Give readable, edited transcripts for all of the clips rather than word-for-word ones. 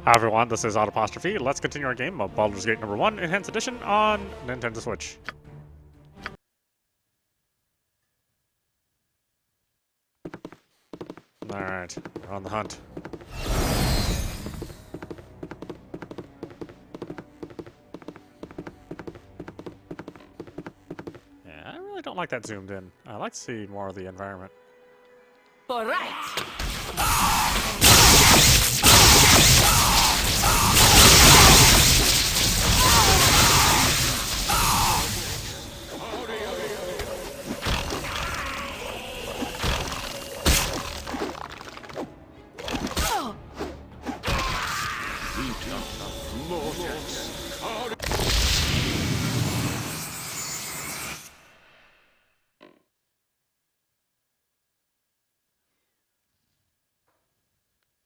Hi everyone, this is audap. Let's continue our game of Baldur's Gate number 1 Enhanced Edition on Nintendo Switch. Alright, we're on the hunt. Yeah, I really don't like that zoomed in. I like to see more of the environment. All right.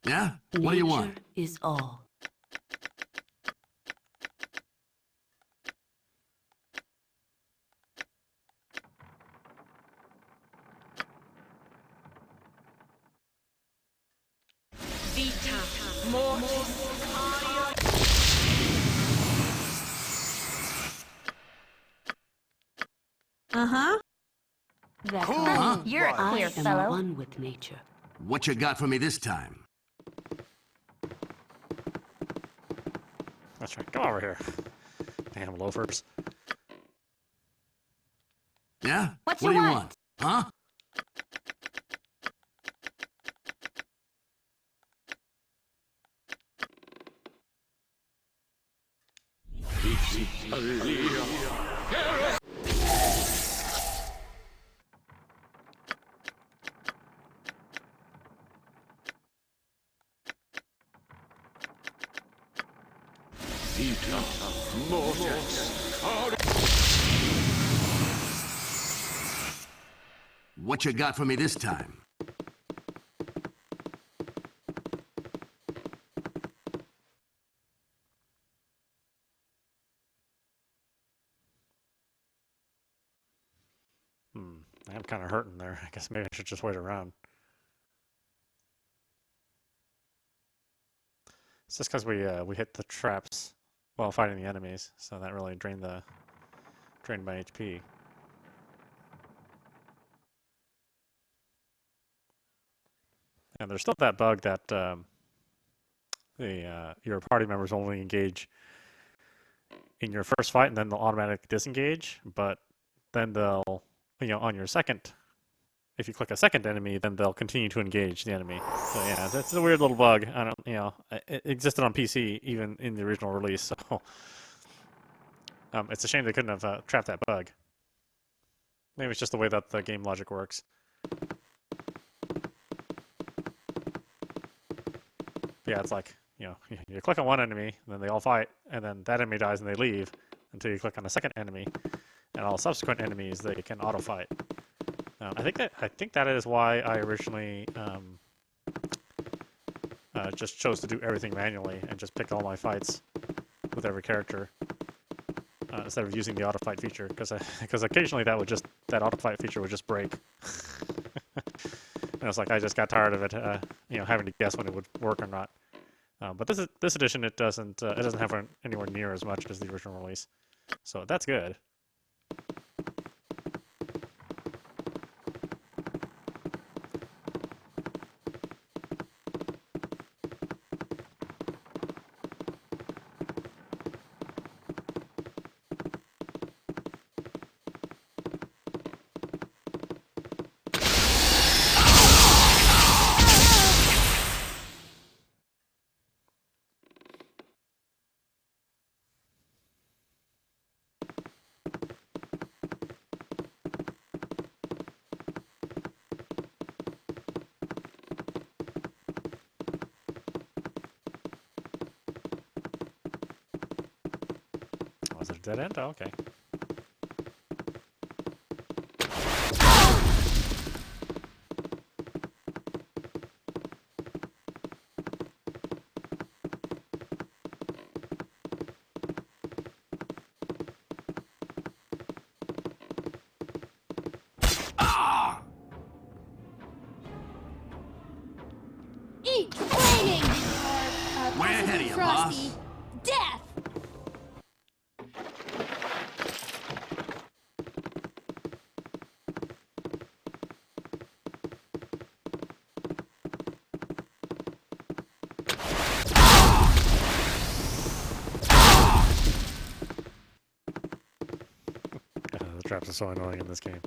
Yeah? What do you want? Nature is all. Uh-huh. That's Cool, right. huh? You're a I queer am fellow. one with nature. What you got for me this time? That's right, come over here. Damn loafers. Yeah? What do you you want? want? Huh? What you got for me this time? I'm kind of hurting there. I guess maybe I should just wait around. It's just because we hit the traps while fighting the enemies, so that really drained my HP. And there's still that bug that your party members only engage in your first fight, and then they'll automatically disengage. But then they'll, on your second, if you click a second enemy, then they'll continue to engage the enemy. So yeah, that's a weird little bug. I don't, it existed on PC even in the original release. So it's a shame they couldn't have trapped that bug. Maybe it's just the way that the game logic works. Yeah, it's like, you click on one enemy, and then they all fight, and then that enemy dies and they leave until you click on the second enemy, and all subsequent enemies they can auto fight. I think that is why I originally just chose to do everything manually and just pick all my fights with every character instead of using the auto fight feature, because occasionally that auto fight feature would just break. And it's like I just got tired of it, having to guess when it would work or not. But this edition, it doesn't have anywhere near as much as the original release, so that's good. Was it a dead end? Oh, okay. Eat training! Way ahead ready, Frosty. boss. Death! The traps are so annoying in this game.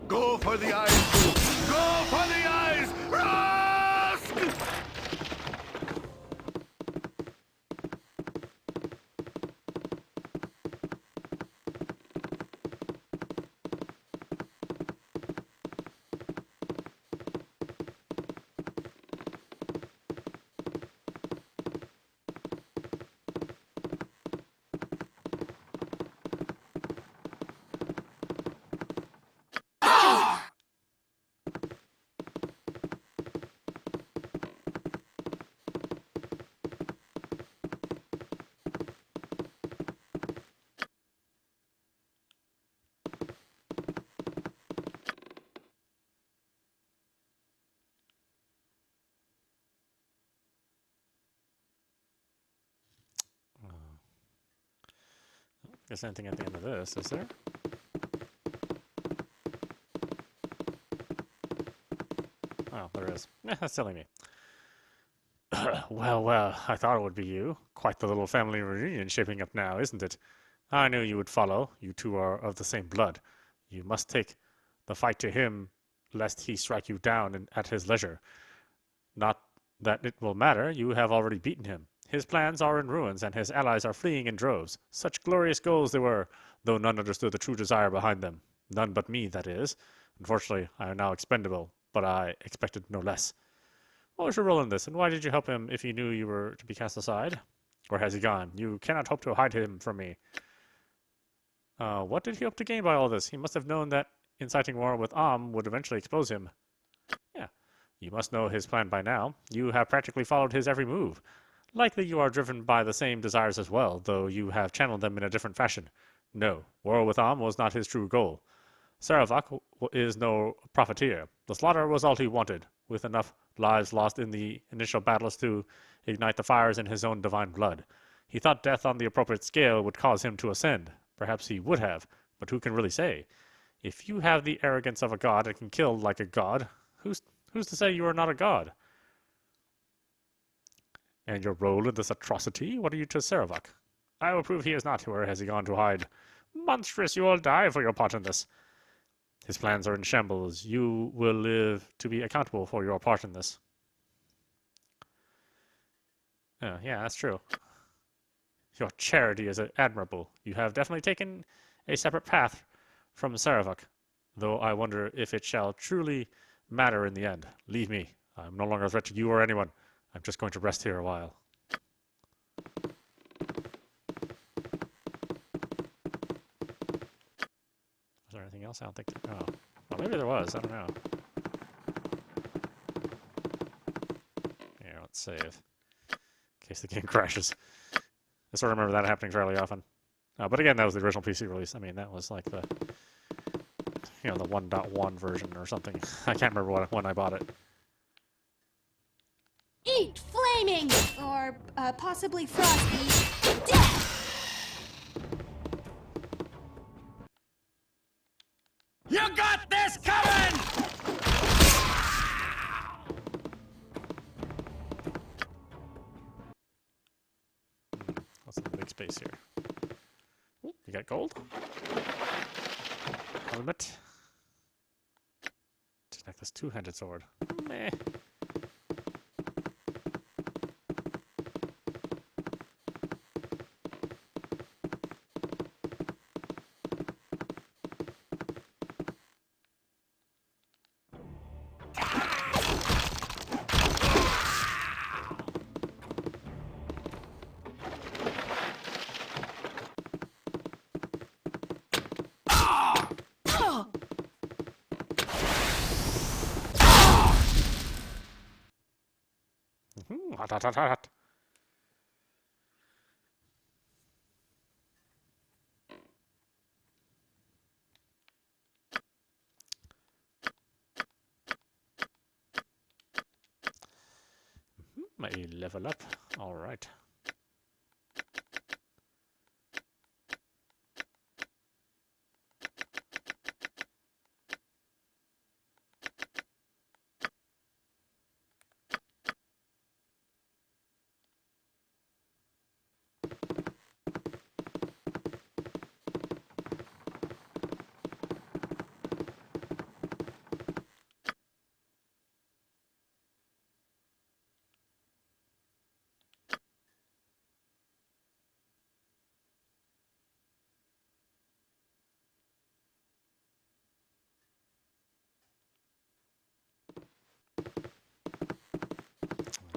Go for the eyes, Boo! Go for the eyes! Rusk! Guess anything at the end of this, is there? Oh, there is. That's silly me. Well, I thought it would be you. Quite the little family reunion shaping up now, isn't it? I knew you would follow. You two are of the same blood. You must take the fight to him, lest he strike you down at his leisure. Not that it will matter. You have already beaten him. His plans are in ruins, and his allies are fleeing in droves. Such glorious goals they were, though none understood the true desire behind them. None but me, that is. Unfortunately, I am now expendable, but I expected no less. What was your role in this, and why did you help him if you knew you were to be cast aside? Or has he gone? You cannot hope to hide him from me. What did he hope to gain by all this? He must have known that inciting war with would eventually expose him. Yeah, you must know his plan by now. You have practically followed his every move. Likely you are driven by the same desires as well, though you have channeled them in a different fashion. No, war with was not his true goal. Saravak is no profiteer. The slaughter was all he wanted, with enough lives lost in the initial battles to ignite the fires in his own divine blood. He thought death on the appropriate scale would cause him to ascend. Perhaps he would have, but who can really say? If you have the arrogance of a god and can kill like a god, who's to say you are not a god? And your role in this atrocity? What are you to Saravak? I will prove he is not. Where has he gone to hide? Monstrous, you will die for your part in this. His plans are in shambles. You will live to be accountable for your part in this. Oh, yeah, that's true. Your charity is admirable. You have definitely taken a separate path from Saravak, though I wonder if it shall truly matter in the end. Leave me. I am no longer a threat to you or anyone. I'm just going to rest here a while. Was there anything else? I don't think. Oh, well, maybe there was. I don't know. Here, let's save. In case the game crashes. I sort of remember that happening fairly often. But again, that was the original PC release. I mean, that was like the, the 1.1 version or something. I can't remember when I bought it. Eat flaming! Or possibly Frosty. Death! You got this coming! What's in the big space here? Ooh, you got gold? Helmet. Necklace, two-handed sword. Meh. Hot, hot, hot, hot, hot. Let you level up. Alright.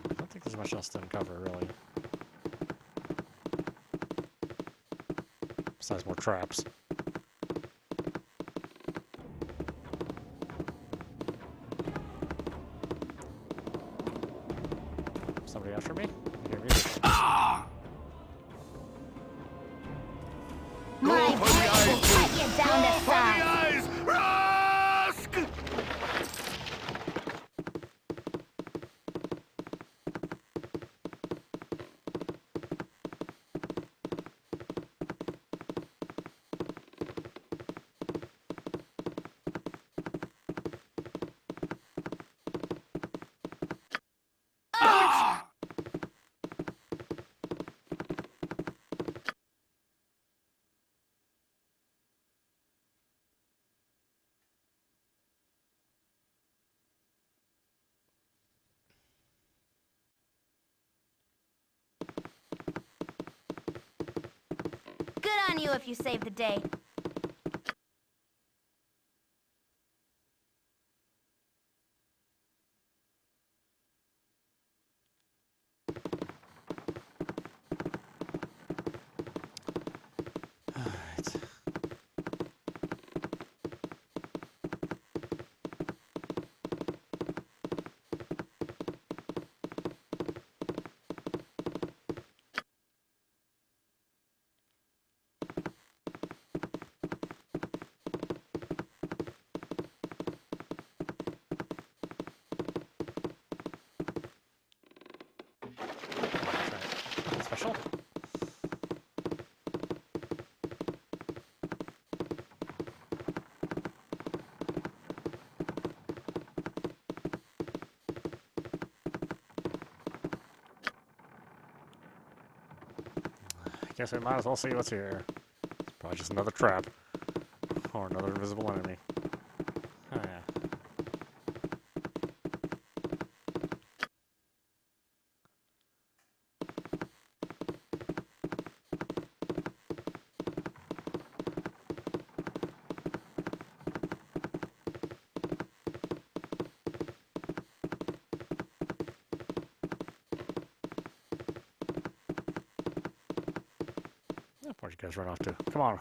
I don't think there's much else to uncover, really. Besides more traps. Somebody after me? You hear music? My blade will cut you down to size! Rusk! Good on you if you save the day. Alright. Special? I guess we might as well see what's here. It's probably just another trap. Or another invisible enemy. Oh yeah. Where'd you guys run off to? Come on.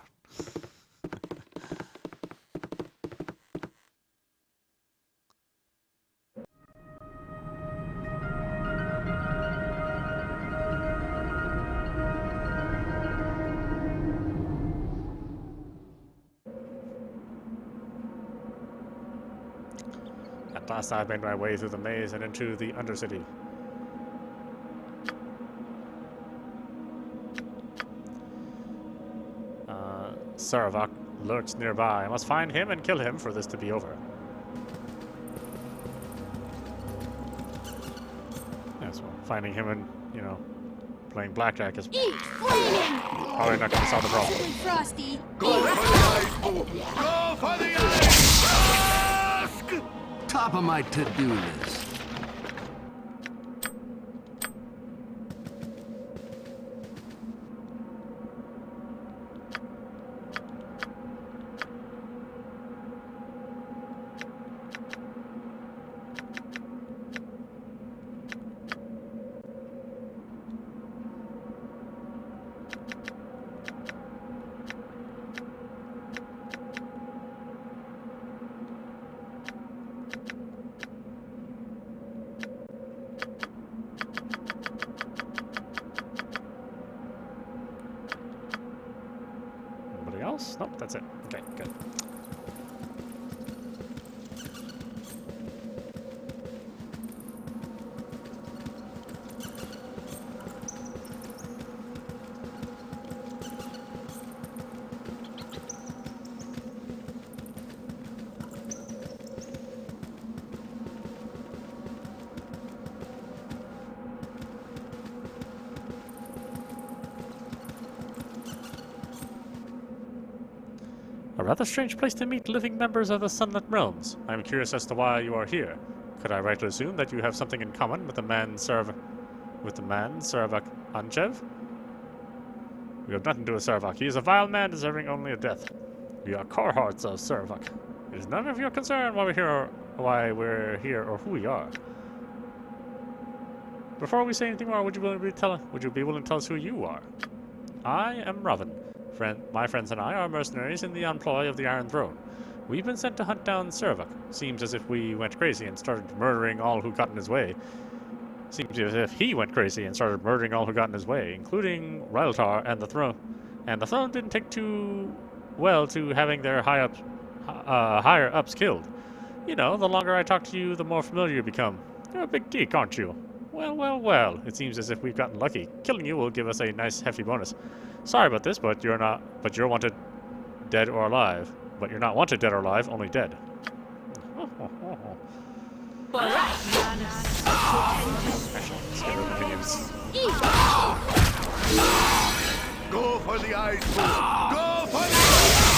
At last I've made my way through the maze and into the Undercity. Saravak lurks nearby. I must find him and kill him for this to be over. Yes, well, finding him and, you know, playing blackjack is Eat flaming! probably not going to solve the problem. Possibly frosty. Go for the eyes, Boo! Go for the eyes! Rusk! Top of my to-do list. Anybody else? Nope, that's it. Okay, good. A rather strange place to meet living members of the Sunlit Realms. I am curious as to why you are here. Could I rightly assume that you have something in common with the man Saravak Anchev? We have nothing to do with Saravak. He is a vile man deserving only a death. We are cohorts of Saravak. It is none of your concern why we're here or who we are. Before we say anything more, would you be willing to tell us who you are? I am Robin. My friends and I are mercenaries in the employ of the Iron Throne. We've been sent to hunt down Saravak. Seems as if we went crazy and started murdering all who got in his way. Seems as if he went crazy and started murdering all who got in his way, including Ryltar and the Throne. And the Throne didn't take too well to having their higher ups killed. You know, the longer I talk to you, the more familiar you become. You're a big geek, aren't you? Well, well, well. It seems as if we've gotten lucky. Killing you will give us a nice hefty bonus. Sorry about this, but you're wanted dead or alive. But you're not wanted dead or alive, only dead. Go for the eyes, fool! Go for the eyes!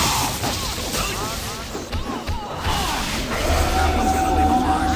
That one's gonna leave a mark.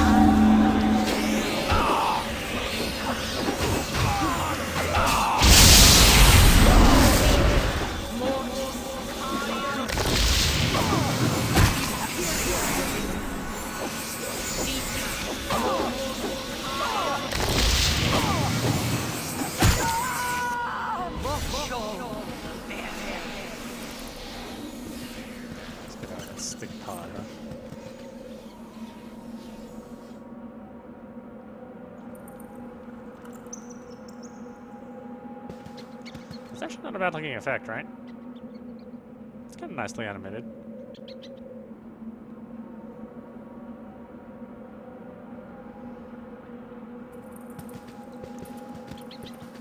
Let's get out of that stick pod, huh? It's actually not a bad looking effect, right? It's kind of nicely animated.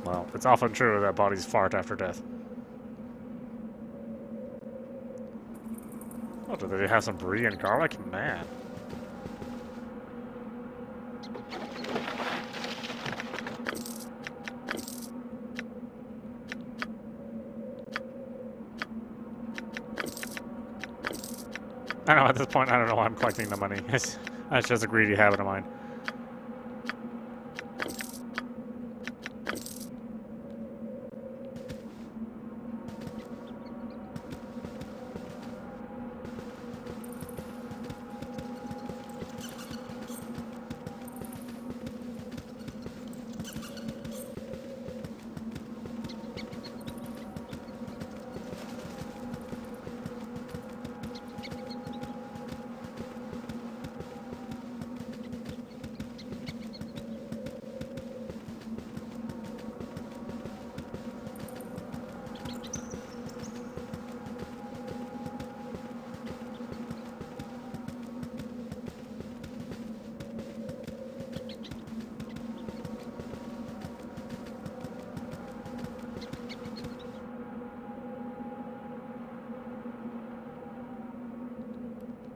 Well, it's often true that bodies fart after death. Oh, do they have some brie and garlic? Man. I know, at this point, I don't know why I'm collecting the money. It's just a greedy habit of mine.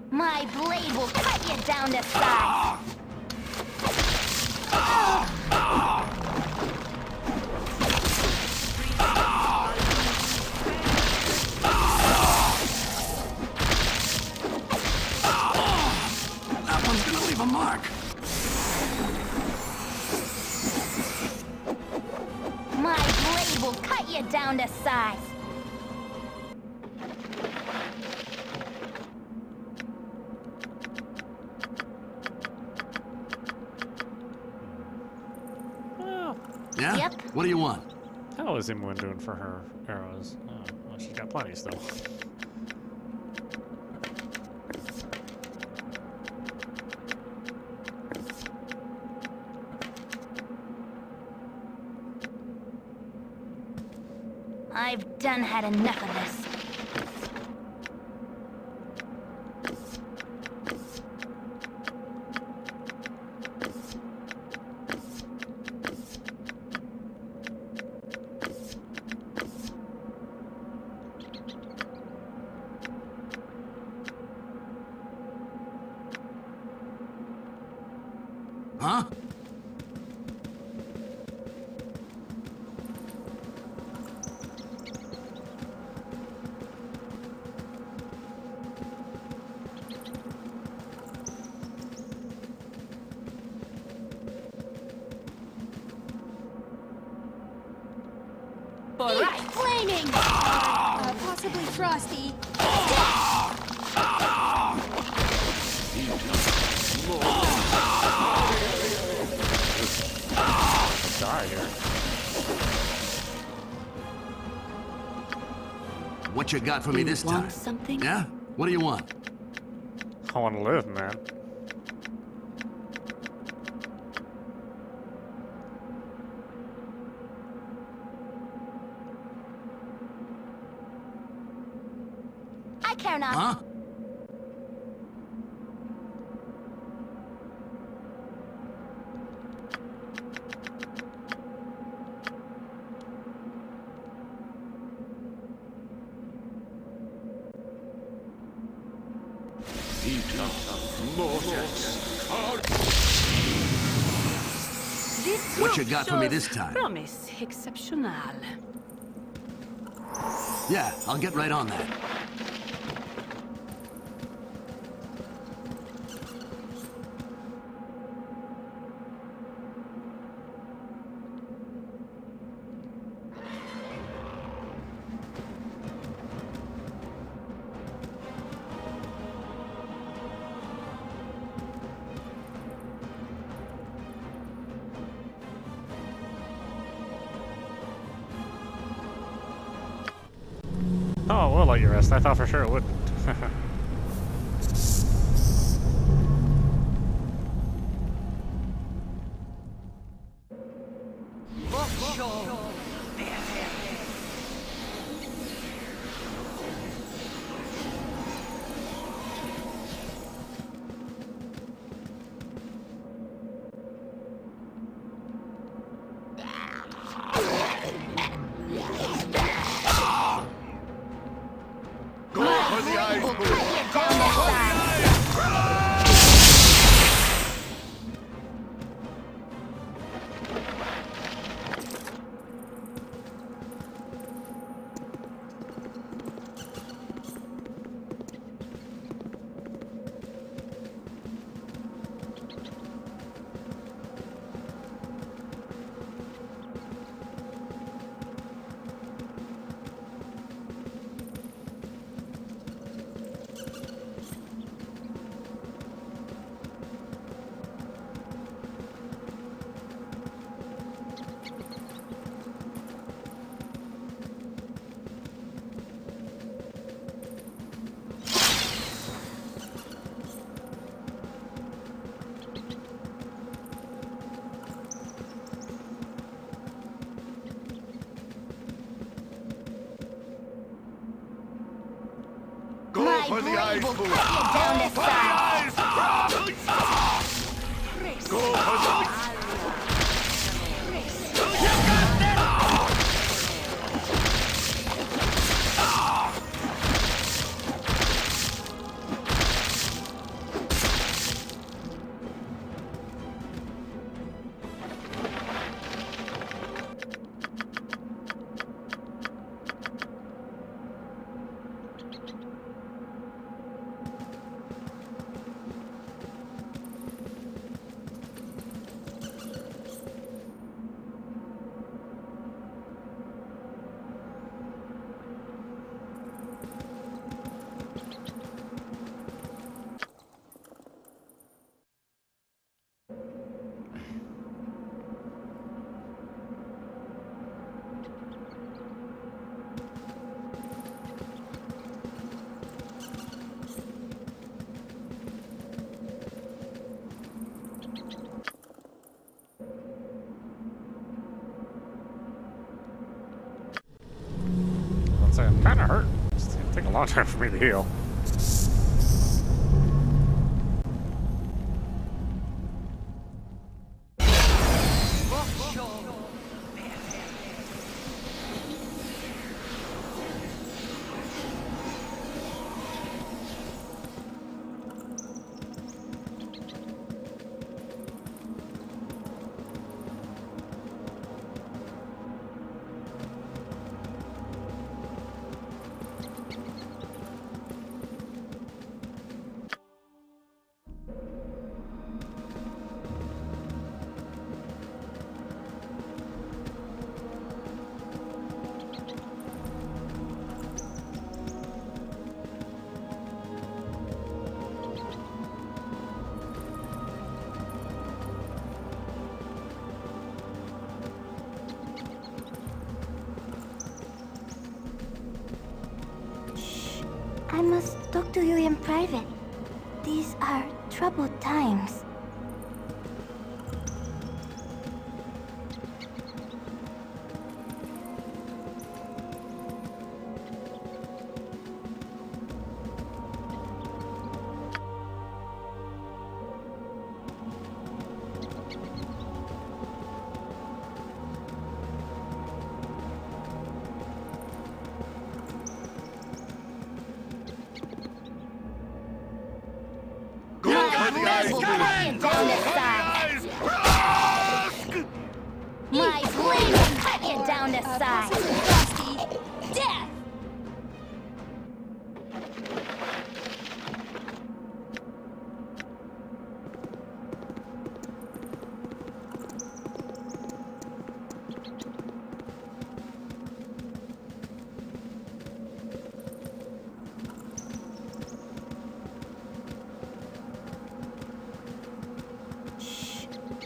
My blade will cut you down to size. That one's gonna leave a mark. My blade will cut you down to size. Yeah? Yep. What do you want? How is Imwin doing for her arrows? Oh, well, she's got plenty still. I've done had enough of this. Huh? Frosty. Die here. What you got for me You this want time? something? Yeah? What do you want? I want to live, man. I care not. Huh? This What you room got for me shows this time? Promise exceptional. Yeah, I'll get right on that. Oh, we'll let you rest. I thought for sure it wouldn't. Go for the ice pool. Go Down this for the side. ice. Go My for the blade ice will pool. cut you down this side. Go for the I'm kind of hurt. It's gonna take a long time for me to heal. I must talk to you in private. These are troubled times. Go for the eyes will blue! cut you Go down to for the size. eyes! My flame will cut you down to size. Possibly frosty. Death!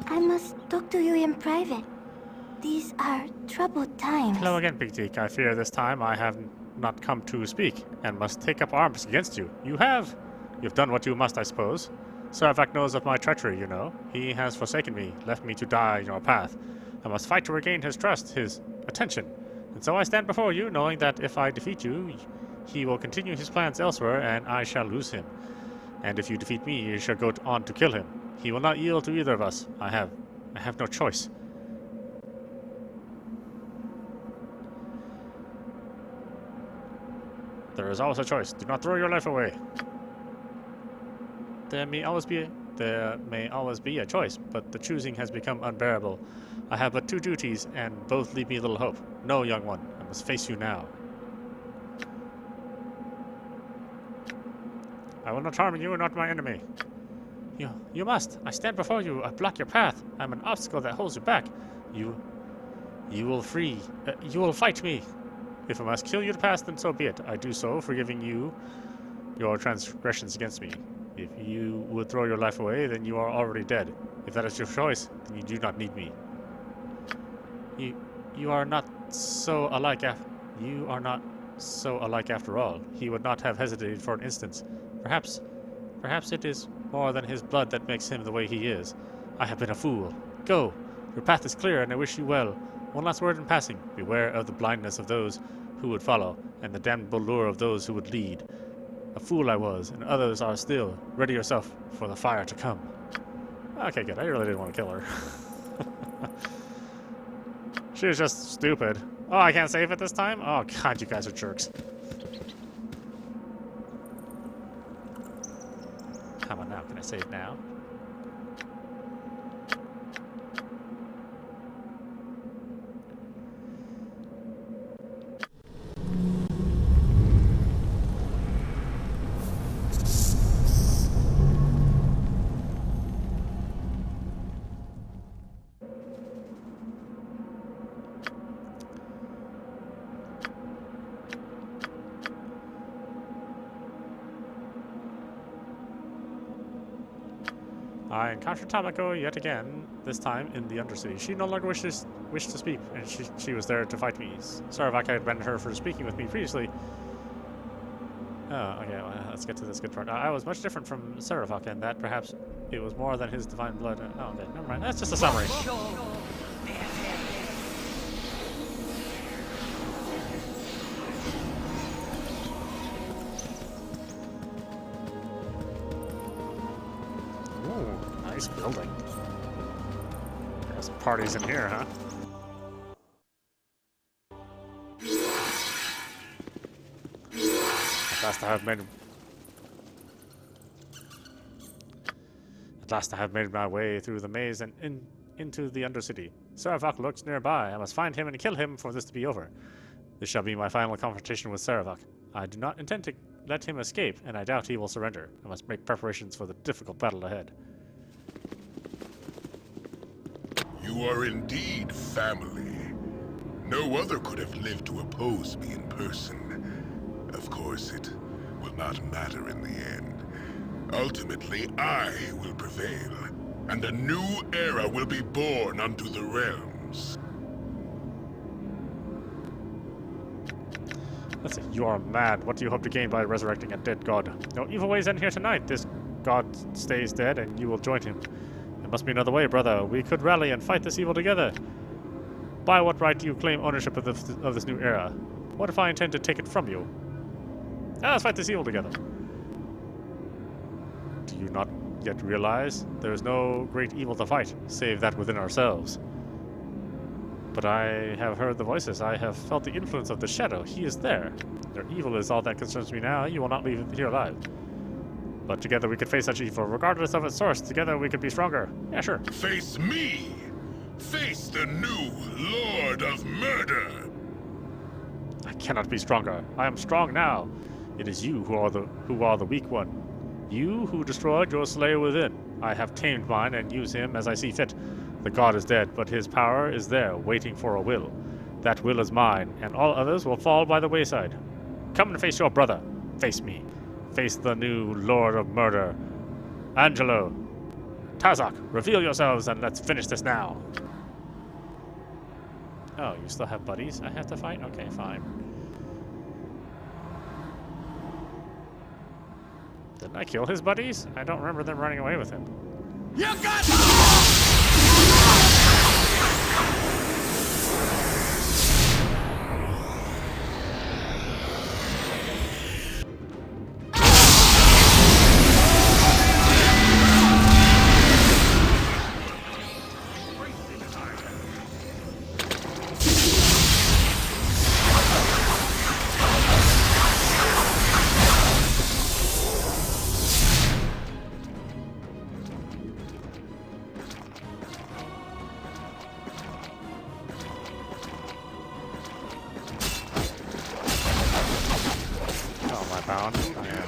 I must talk to you in private. These are troubled times. Hello again, Big Teak. I fear this time I have not come to speak, and must take up arms against you. You have. You've done what you must, I suppose. Sarvak knows of my treachery, you know. He has forsaken me, left me to die in your path. I must fight to regain his trust, his attention. And so I stand before you, knowing that if I defeat you, he will continue his plans elsewhere, and I shall lose him. And if you defeat me, you shall go on to kill him. He will not yield to either of us. I have no choice. There is always a choice. Do not throw your life away. There may always be a choice, but the choosing has become unbearable. I have but two duties, and both leave me little hope. No, young one, I must face you now. I will not harm you, not my enemy. You must. I stand before you. I block your path. I'm an obstacle that holds you back. You will fight me. If I must kill you to pass, then so be it. I do so, forgiving you your transgressions against me. If you would throw your life away, then you are already dead. If that is your choice, then you do not need me. You are not so alike after all. He would not have hesitated for an instant. Perhaps it is more than his blood that makes him the way he is. I have been a fool. Go. Your path is clear, and I wish you well. One last word in passing. Beware of the blindness of those who would follow, and the damnable lure of those who would lead. A fool I was, and others are still. Ready yourself for the fire to come. Okay, good. I really didn't want to kill her. She was just stupid. Oh, I can't save it this time? Oh, God, you guys are jerks. Come on now. Can I save now? I encountered Tamako yet again, this time in the Undercity. She no longer wished to speak, and she was there to fight me. Sarvak had banned her for speaking with me previously. Oh, okay, well, let's get to this good part. I was much different from Sarvak, and that perhaps it was more than his divine blood. Oh, okay, never mind. That's just a summary. Nice building. There's some parties in here, huh? At last I have made my way through the maze and into the Undercity. Sarvak lurks nearby. I must find him and kill him for this to be over. This shall be my final confrontation with Sarvak. I do not intend to let him escape, and I doubt he will surrender. I must make preparations for the difficult battle ahead. You are indeed family. No other could have lived to oppose me in person. Of course, it will not matter in the end. Ultimately, I will prevail, and a new era will be born unto the realms. Let's see. You are mad. What do you hope to gain by resurrecting a dead god? No evil ways end here tonight. This god stays dead, and you will join him. There must be another way, brother. We could rally and fight this evil together. By what right do you claim ownership of this new era? What if I intend to take it from you? Let's fight this evil together. Do you not yet realize there is no great evil to fight, save that within ourselves? But I have heard the voices. I have felt the influence of the shadow. He is there. Their evil is all that concerns me now. You will not leave here alive. But together we could face such evil, regardless of its source. Together we could be stronger. Yeah, sure. Face me! Face the new Lord of Murder! I cannot be stronger. I am strong now. It is you who are the weak one. You who destroyed your slayer within. I have tamed mine and use him as I see fit. The god is dead, but his power is there, waiting for a will. That will is mine, and all others will fall by the wayside. Come and face your brother. Face me. Face the new Lord of Murder. Angelo. Tazak, reveal yourselves and let's finish this now. Oh, you still have buddies I have to fight? Okay, fine. Didn't I kill his buddies? I don't remember them running away with him. You got Bound. Oh, yeah,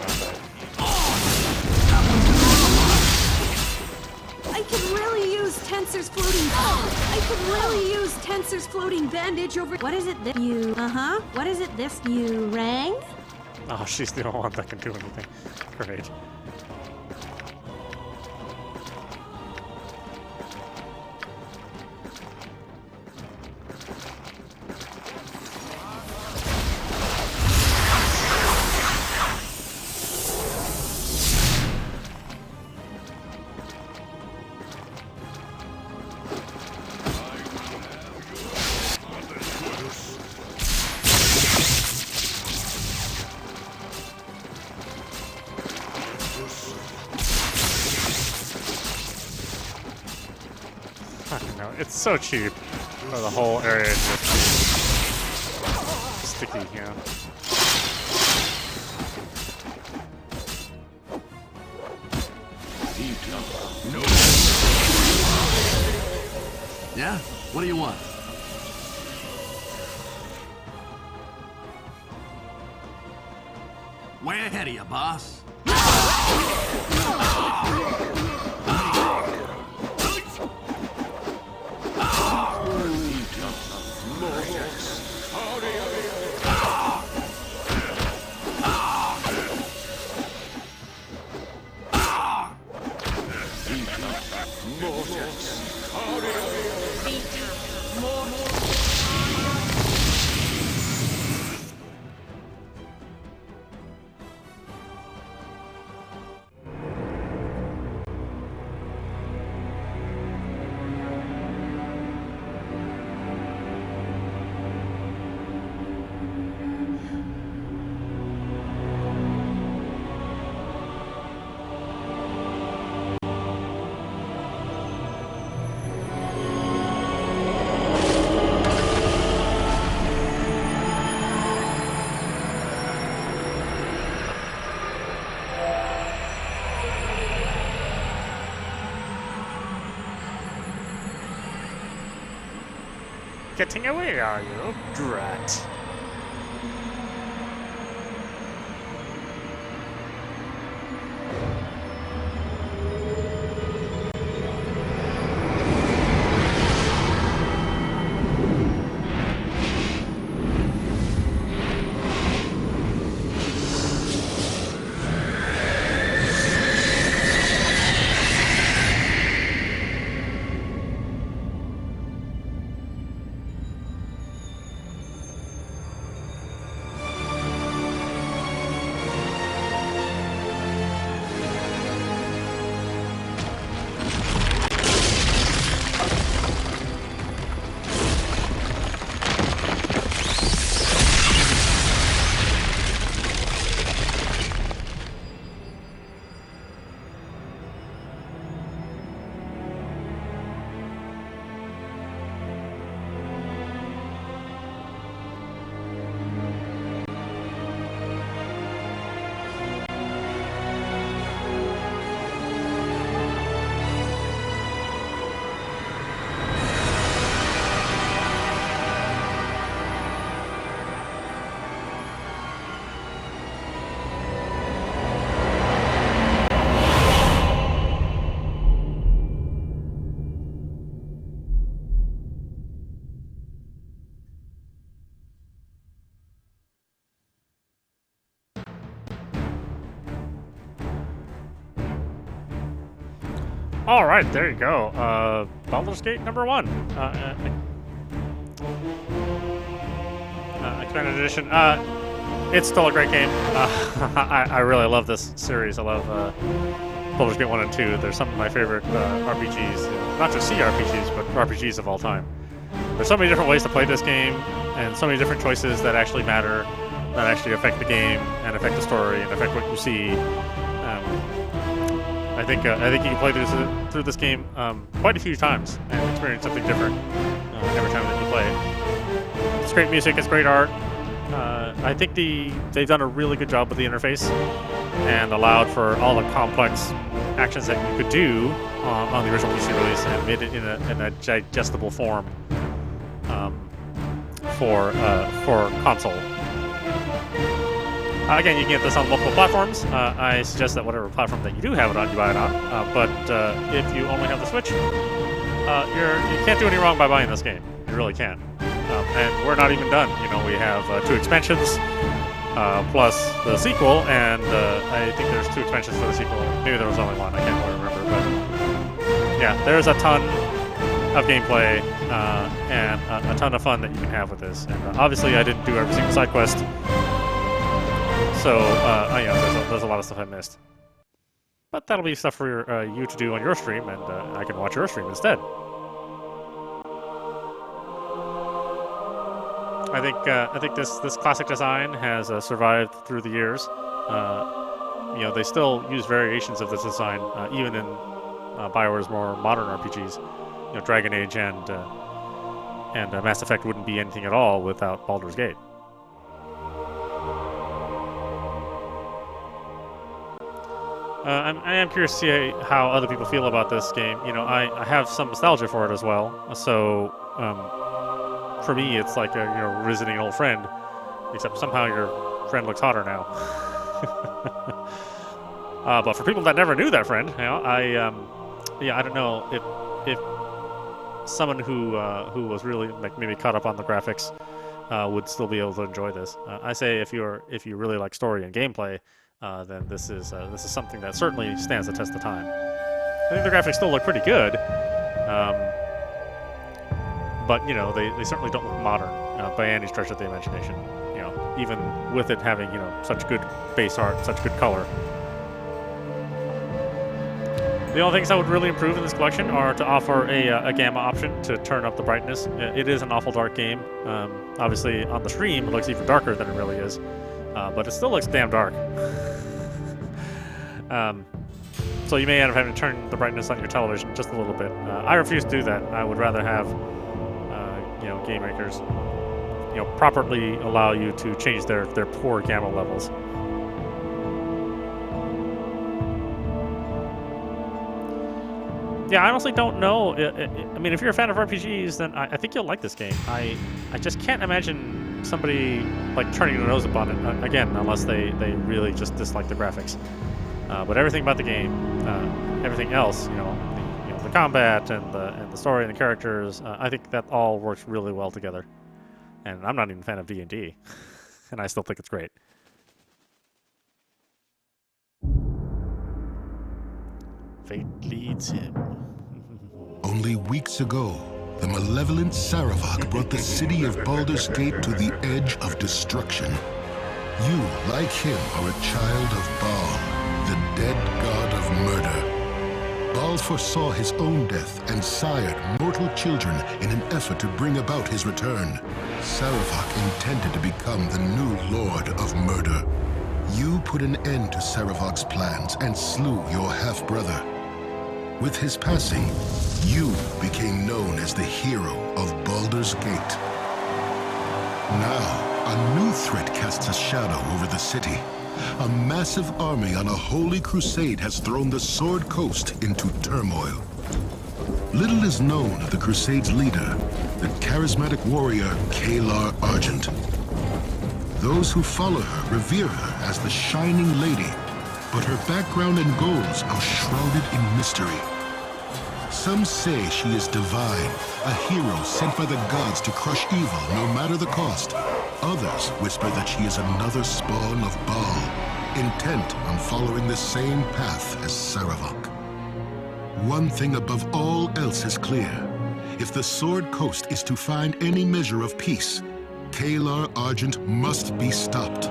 I could really use Tensor's floating. I could really use Tensor's floating bandage over. What is it that you? What is it this you rang? oh, she's the only one that can do anything. Great. No, it's so cheap for the whole area to just be sticky, yeah. Yeah? What do you want? Way ahead of you, boss. Getting away, are you? Drat. All right, there you go. Baldur's Gate number 1. Expanded edition. It's still a great game. I really love this series. I love Baldur's Gate 1 and 2. They're some of my favorite RPGs, not just CRPGs, but RPGs of all time. There's so many different ways to play this game, and so many different choices that actually matter, that actually affect the game, and affect the story, and affect what you see. I think you can play through this game quite a few times and experience something different every time that you play it. It's great music, it's great art. I think they've done a really good job with the interface and allowed for all the complex actions that you could do on the original PC release and made it in a digestible form for console. Again, you can get this on multiple platforms. I suggest that whatever platform that you do have it on, you buy it on. But if you only have the Switch, you can't do any wrong by buying this game. You really can't. And we're not even done. You know, we have 2 expansions plus the sequel, and I think there's 2 expansions for the sequel. Maybe there was only 1. I can't quite remember. But yeah, there's a ton of gameplay and a ton of fun that you can have with this. And obviously, I didn't do every single side quest. So, there's a lot of stuff I missed. But that'll be stuff for you to do on your stream, and I can watch your stream instead. I think this classic design has survived through the years. They still use variations of this design, even in BioWare's more modern RPGs. You know, Dragon Age and Mass Effect wouldn't be anything at all without Baldur's Gate. I am curious to see how other people feel about this game. You know, I have some nostalgia for it as well. So, for me, it's like visiting an old friend, except somehow your friend looks hotter now. But for people that never knew that friend, you know, I don't know if someone who was really maybe caught up on the graphics would still be able to enjoy this. I say if you really like story and gameplay. Then this is something that certainly stands the test of time. I think the graphics still look pretty good, but you know they certainly don't look modern by any stretch of the imagination. You know, even with it having such good base art, such good color. The only things I would really improve in this collection are to offer a gamma option to turn up the brightness. It is an awful dark game. Obviously, on the stream, it looks even darker than it really is. But it still looks damn dark. So you may end up having to turn the brightness on your television just a little bit. I refuse to do that. I would rather have, game makers, properly allow you to change their poor gamma levels. Yeah, I honestly don't know. I mean, if you're a fan of RPGs, then I think you'll like this game. I just can't imagine somebody like turning their nose up on it again, unless they really just dislike the graphics. But everything about the game, everything else, the combat and the story and the characters, I think that all works really well together. And I'm not even a fan of D&D, and I still think it's great. Fate leads him. Only weeks ago, the malevolent Saravak brought the city of Baldur's Gate to the edge of destruction. You, like him, are a child of Baal, the dead god of murder. Baal foresaw his own death and sired mortal children in an effort to bring about his return. Saravak intended to become the new lord of murder. You put an end to Saravak's plans and slew your half-brother. With his passing, you became known as the hero of Baldur's Gate. Now, a new threat casts a shadow over the city. A massive army on a holy crusade has thrown the Sword Coast into turmoil. Little is known of the crusade's leader, the charismatic warrior Kalar Argent. Those who follow her revere her as the Shining Lady, but her background and goals are shrouded in mystery. Some say she is divine, a hero sent by the gods to crush evil no matter the cost. Others whisper that she is another spawn of Baal, intent on following the same path as Saravak. one thing above all else is clear. If the Sword Coast is to find any measure of peace, Kalar Argent must be stopped.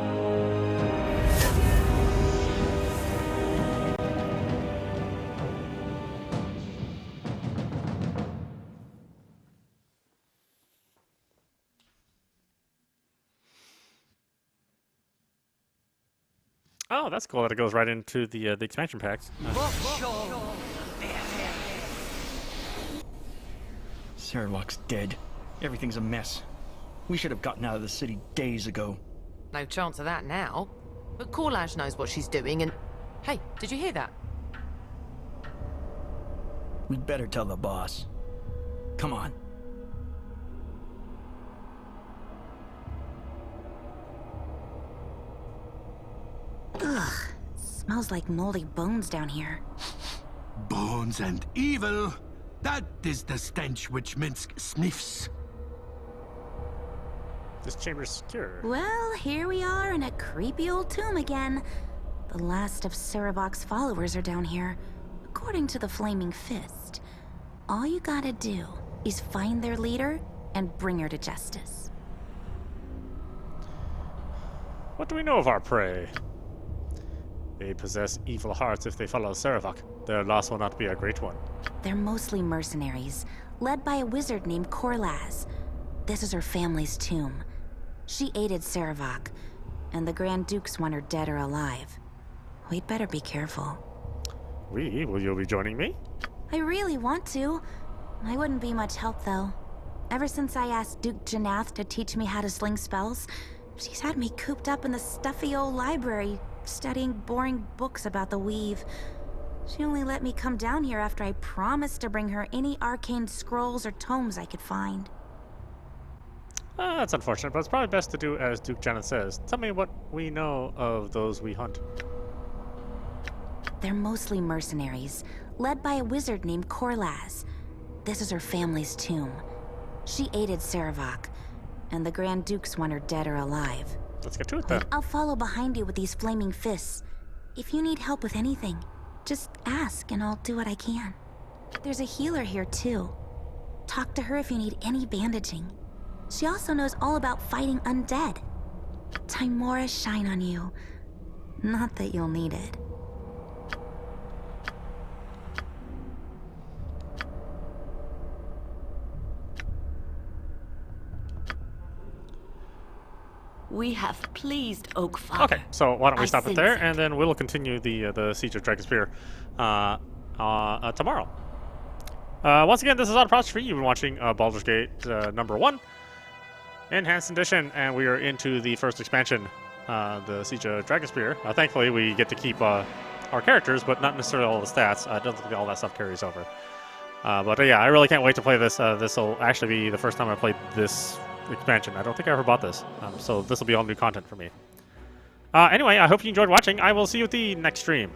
Oh, that's cool that it goes right into the expansion packs. Sarawak's dead. Everything's a mess. We should have gotten out of the city days ago. No chance of that now. But Korlaj knows what she's doing and... Hey, did you hear that? We'd better tell the boss. Come on. Ugh. Smells like moldy bones down here. Bones and evil. That is the stench which Minsk sniffs. This chamber's secure. Well, here we are in a creepy old tomb again. The last of Saravok's followers are down here, according to the Flaming Fist. All you gotta do is find their leader and bring her to justice. What do we know of our prey? They possess evil hearts if they follow Saravok. Their loss will not be a great one. They're mostly mercenaries, led by a wizard named Korlaz. This is her family's tomb. She aided Saravok, and the Grand Dukes want her dead or alive. We'd better be careful. Will you be joining me? I really want to. I wouldn't be much help, though. Ever since I asked Duke Janath to teach me how to sling spells, she's had me cooped up in the stuffy old library, studying boring books about the weave. She only let me come down here after I promised to bring her any arcane scrolls or tomes I could find. That's unfortunate, but it's probably best to do as Duke Janet says. Tell me what we know of those we hunt. They're mostly mercenaries, led by a wizard named Korlaz. This is her family's tomb. She aided Saravok, and the Grand Dukes want her dead or alive. Let's get to it then. I'll follow behind you with these flaming fists. If you need help with anything, just ask and I'll do what I can. There's a healer here too. Talk to her if you need any bandaging. She also knows all about fighting undead. Timora shine on you. Not that you'll need it. We have pleased Oak Father. Okay, so why don't we I stop it sense there, it. and then we'll continue the Siege of Dragonspear tomorrow. Once again, this is audap for you. You've been watching Baldur's Gate number 1, Enhanced Edition, and we are into the first expansion, the Siege of Dragonspear. Thankfully, we get to keep our characters, but not necessarily all the stats. I don't think all that stuff carries over. But yeah, I really can't wait to play this. This will actually be the first time I played this expansion. I don't think I ever bought this, so this will be all new content for me. Anyway, I hope you enjoyed watching. I will see you at the next stream.